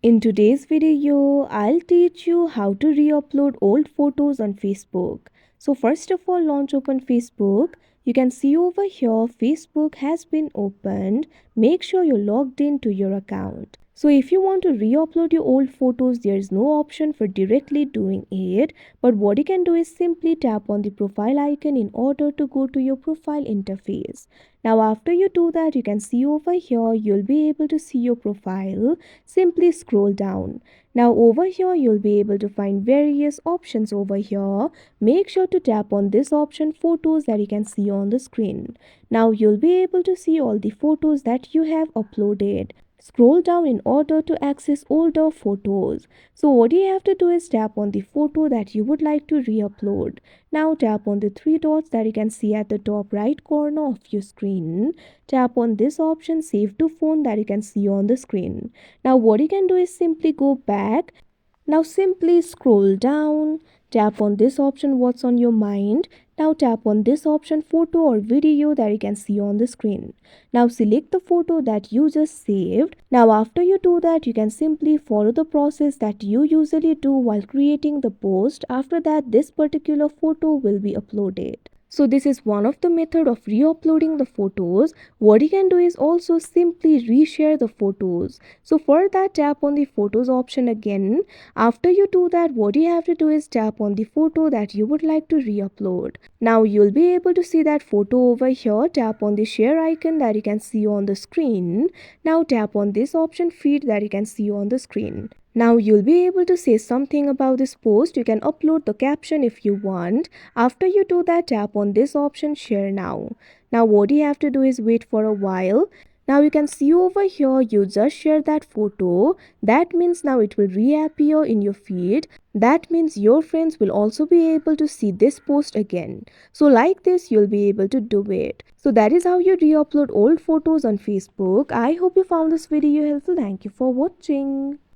In today's video, I'll teach you how to re-upload old photos on Facebook. So first of all, launch open Facebook. You can see over here Facebook has been opened. Make sure you're logged into your account. So if you want to re-upload your old photos, there is no option for directly doing it. But what you can do is simply tap on the profile icon in order to go to your profile interface. Now after you do that, you can see over here, you'll be able to see your profile. Simply scroll down. Now over here you'll be able to find various options over here. Make sure to tap on this option photos that you can see on the screen. Now you'll be able to see all the photos that you have uploaded. Scroll down in order to access older photos. So what you have to do is tap on the photo that you would like to re-upload. Now tap on the three dots that you can see at the top right corner of your screen. Tap on this option save to phone that you can see on the screen. Now what you can do is simply go back. Now simply scroll down, tap on this option what's on your mind. Now tap on this option photo or video that you can see on the screen. Now select the photo that you just saved. Now after you do that, you can simply follow the process that you usually do while creating the post. After that, this particular photo will be uploaded. So this is one of the method of re-uploading the photos. What you can do is also simply reshare the photos. So for that, tap on the photos option again. After you do that, what you have to do is tap on the photo that you would like to re-upload. Now you'll be able to see that photo over here. Tap on the share icon that you can see on the screen. Now tap on this option feed that you can see on the screen. Now you'll be able to say something about this post. You can upload the caption if you want. After you do that, tap on this option share now. Now what you have to do is wait for a while. Now you can see over here you just share that photo. That means now it will reappear in your feed. That means your friends will also be able to see this post again. So like this you'll be able to do it. So that is how you re-upload old photos on Facebook. I hope you found this video helpful. Thank you for watching.